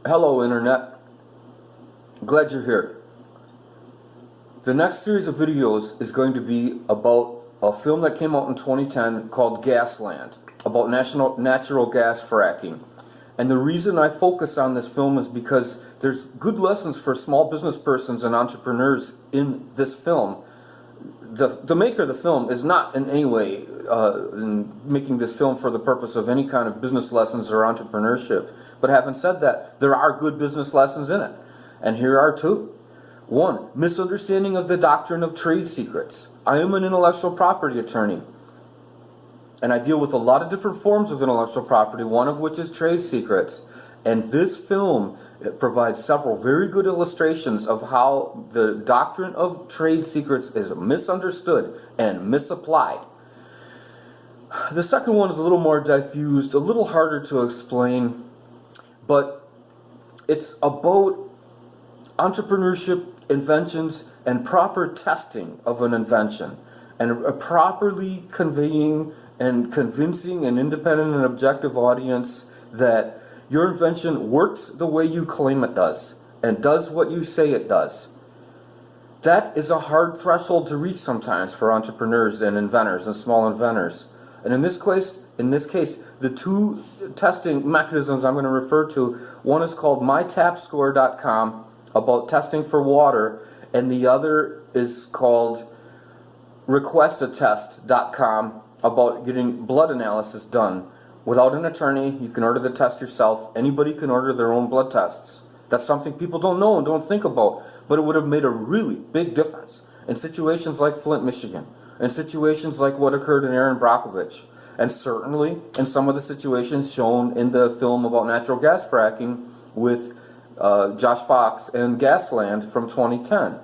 Hello Internet, glad you're here. The next series of videos is going to be about a film that came out in 2010 called GasLand, about natural gas fracking. And the reason I focus on this film is because there's good lessons for small business persons and entrepreneurs in this film. The maker of the film is not in any way making this film for the purpose of any kind of business lessons or entrepreneurship. But having said that, there are good business lessons in it. And here are two. One, misunderstanding of the doctrine of trade secrets. I am an intellectual property attorney. And I deal with a lot of different forms of intellectual property, one of which is trade secrets. And this film provides several very good illustrations of how the doctrine of trade secrets is misunderstood and misapplied. The second one is a little more diffused, a little harder to explain, but it's about entrepreneurship, inventions, and proper testing of an invention, and properly conveying and convincing an independent and objective audience that your invention works the way you claim it does and does what you say it does. That is a hard threshold to reach sometimes for entrepreneurs and inventors and small inventors. And in this case, the two testing mechanisms I'm going to refer to, one is called mytapscore.com, about testing for water, and the other is called requestatest.com, about getting blood analysis done. Without an attorney, you can order the test yourself. Anybody can order their own blood tests. That's something people don't know and don't think about, but it would have made a really big difference in situations like Flint, Michigan, in situations like what occurred in Erin Brockovich, and certainly in some of the situations shown in the film about natural gas fracking with Josh Fox and GasLand from 2010.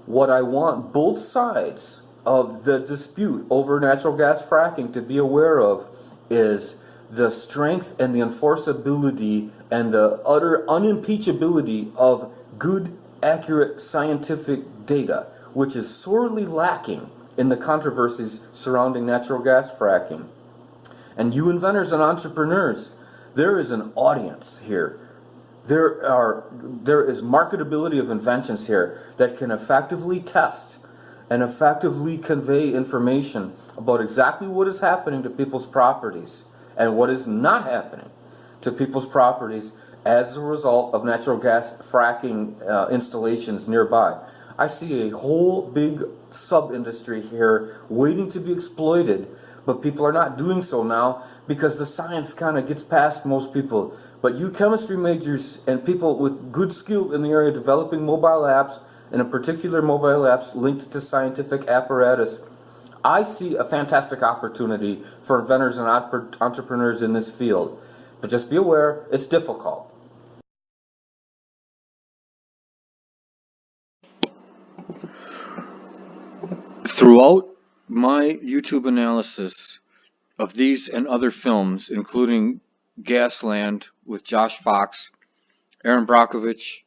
What I want both sides of the dispute over natural gas fracking to be aware of is the strength and the enforceability and the utter unimpeachability of good, accurate scientific data, which is sorely lacking in the controversies surrounding natural gas fracking. And you inventors and entrepreneurs, there is an audience here. There is marketability of inventions here that can effectively test and effectively convey information about exactly what is happening to people's properties and what is not happening to people's properties as a result of natural gas fracking installations nearby. I see a whole big sub-industry here waiting to be exploited, but people are not doing so now because the science kind of gets past most people. But you chemistry majors and people with good skill in the area of developing mobile apps, and in particular mobile apps linked to scientific apparatus, I see a fantastic opportunity for inventors and entrepreneurs in this field. But just be aware, it's difficult. Throughout my YouTube analysis of these and other films, including GasLand with Josh Fox, Erin Brockovich,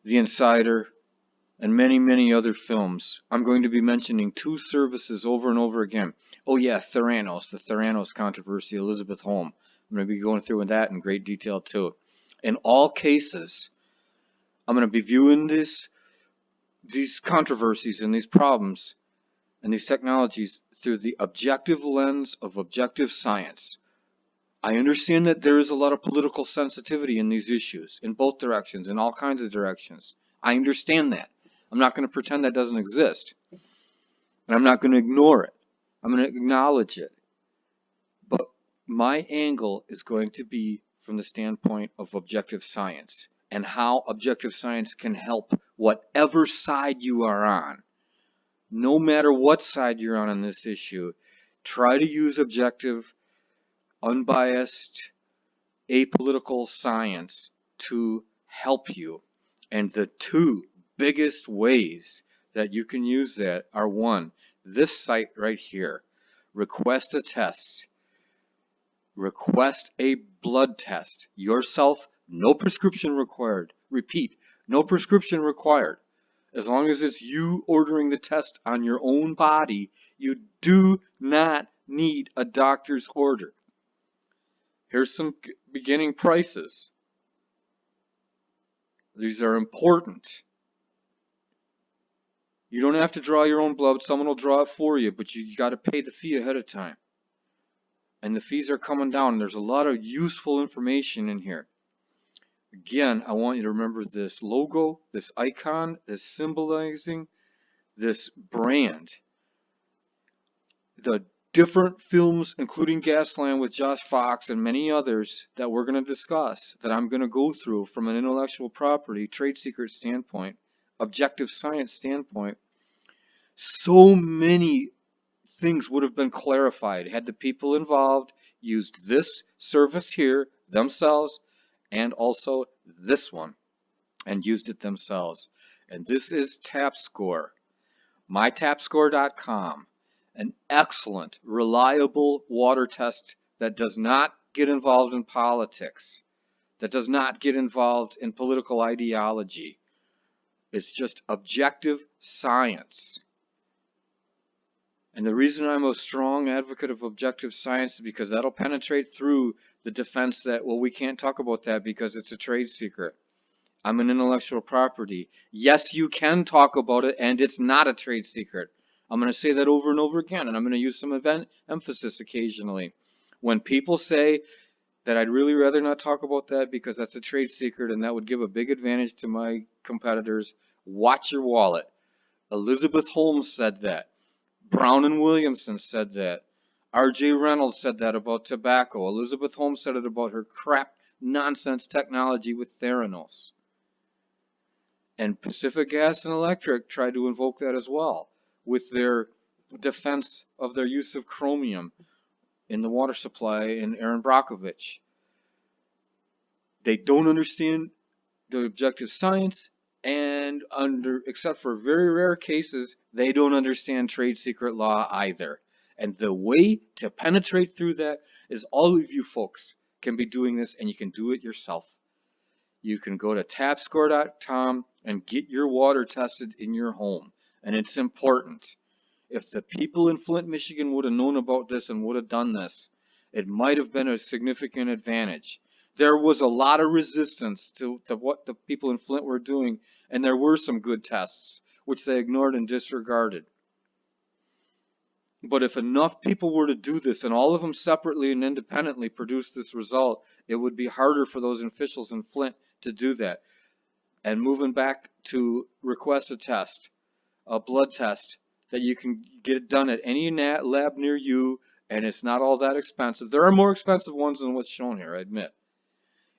The Insider, and many, many other films, I'm going to be mentioning two services over and over again. Oh yeah, Theranos, the Theranos controversy, Elizabeth Holmes. I'm going to be going through that in great detail too. In all cases, I'm going to be viewing these controversies and these problems and these technologies through the objective lens of objective science. I understand that there is a lot of political sensitivity in these issues, in both directions, in all kinds of directions. I understand that. I'm not going to pretend that doesn't exist. And I'm not going to ignore it. I'm going to acknowledge it. But my angle is going to be from the standpoint of objective science and how objective science can help whatever side you are on. No matter what side you're on this issue, try to use objective, unbiased, apolitical science to help you. And the two biggest ways that you can use that are, one, this site right here, request a test. Request a blood test yourself, no prescription required. Repeat, no prescription required. As long as it's you ordering the test on your own body, you do not need a doctor's order. Here's some beginning prices. These are important. You don't have to draw your own blood. Someone will draw it for you, but you got to pay the fee ahead of time. And the fees are coming down. There's a lot of useful information in here. Again, I want you to remember this logo, this icon, this symbolizing this brand. The different films, including GasLand with Josh Fox and many others that we're going to discuss, that I'm going to go through from an intellectual property, trade secret standpoint, objective science standpoint. So many things would have been clarified had the people involved used this service here themselves and also this one and used it themselves. And this is TapScore, mytapscore.com, an excellent, reliable water test that does not get involved in politics, that does not get involved in political ideology. It's just objective science. And the reason I'm a strong advocate of objective science is because that'll penetrate through the defense that, well, we can't talk about that because it's a trade secret. I'm an intellectual property. Yes, you can talk about it, and it's not a trade secret. I'm going to say that over and over again, and I'm going to use some emphasis occasionally. When people say that I'd really rather not talk about that because that's a trade secret and that would give a big advantage to my competitors, watch your wallet. Elizabeth Holmes said that. Brown and Williamson said that. R.J. Reynolds said that about tobacco. Elizabeth Holmes said it about her crap nonsense technology with Theranos. And Pacific Gas and Electric tried to invoke that as well with their defense of their use of chromium in the water supply in Aaron Brockovich. They don't understand the objective science, and except for very rare cases, they don't understand trade secret law either. And the way to penetrate through that is all of you folks can be doing this, and you can do it yourself. You can go to tapscore.com and get your water tested in your home. And it's important. If the people in Flint, Michigan would have known about this and would have done this, it might have been a significant advantage. There was a lot of resistance to what the people in Flint were doing, and there were some good tests, which they ignored and disregarded. But if enough people were to do this, and all of them separately and independently produce this result, it would be harder for those officials in Flint to do that. And moving back to request a test, a blood test, that you can get it done at any lab near you, and it's not all that expensive. There are more expensive ones than what's shown here, I admit.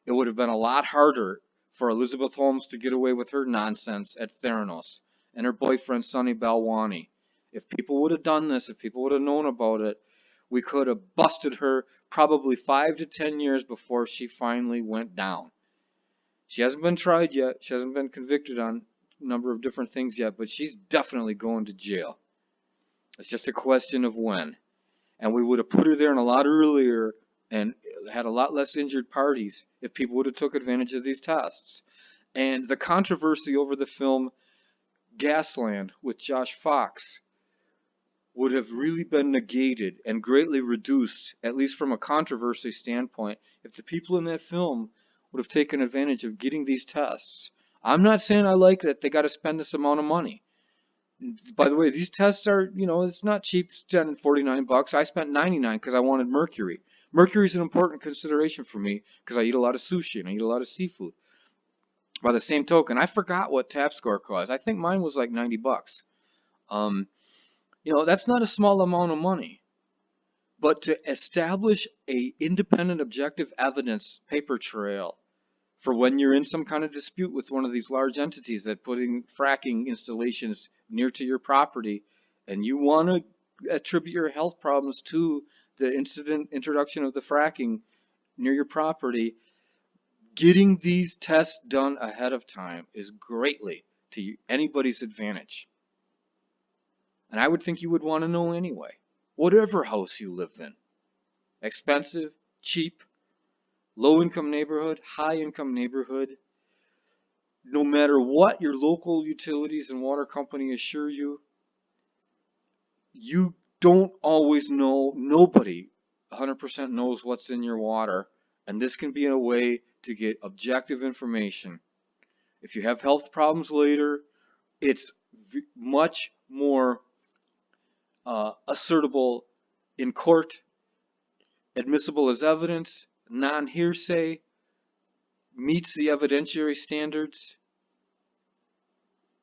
It would have been a lot harder for Elizabeth Holmes to get away with her nonsense at Theranos and her boyfriend Sonny Balwani. If people would have done this, if people would have known about it, we could have busted her probably 5 to 10 years before she finally went down. She hasn't been tried yet. She hasn't been convicted on a number of different things yet, but she's definitely going to jail. It's just a question of when. And we would have put her there a lot earlier and had a lot less injured parties if people would have took advantage of these tests. And the controversy over the film GasLand with Josh Fox would have really been negated and greatly reduced, at least from a controversy standpoint, if the people in that film would have taken advantage of getting these tests. I'm not saying I like that they got to spend this amount of money. By the way, these tests are, it's not cheap. It's $49. I spent $99 because I wanted mercury. Mercury is an important consideration for me because I eat a lot of sushi and I eat a lot of seafood. By the same token, I forgot what TapScore cost. I think mine was like $90. That's not a small amount of money. But to establish a independent objective evidence paper trail for when you're in some kind of dispute with one of these large entities that putting fracking installations near to your property, and you want to attribute your health problems to the introduction of the fracking near your property, getting these tests done ahead of time is greatly to anybody's advantage. And I would think you would want to know anyway. Whatever house you live in. Expensive, cheap, low-income neighborhood, high-income neighborhood. No matter what your local utilities and water company assure you, you don't always know, nobody 100% knows what's in your water. And this can be a way to get objective information If you have health problems later, it's much more assertable in court, admissible as evidence, non-hearsay, meets the evidentiary standards.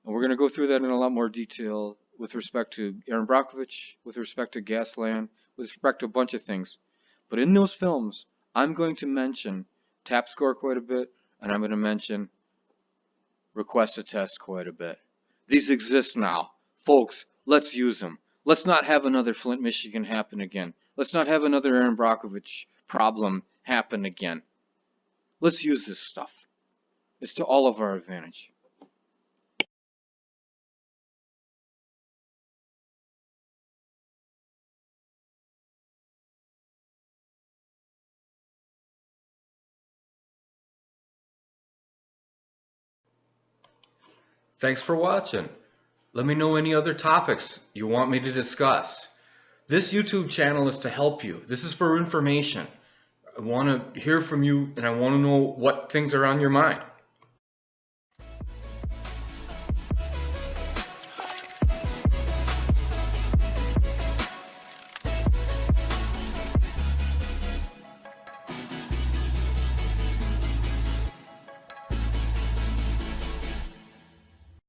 And we're going to go through that in a lot more detail with respect to Aaron Brockovich, with respect to GasLand, with respect to a bunch of things. But in those films, I'm going to mention TAP score quite a bit, and I'm going to mention request a test quite a bit. These exist now. Folks, let's use them. Let's not have another Flint, Michigan happen again. Let's not have another Aaron Brockovich problem happen again. Let's use this stuff. It's to all of our advantage. Thanks for watching. Let me know any other topics you want me to discuss. This YouTube channel is to help you. This is for information. I want to hear from you, and I want to know what things are on your mind.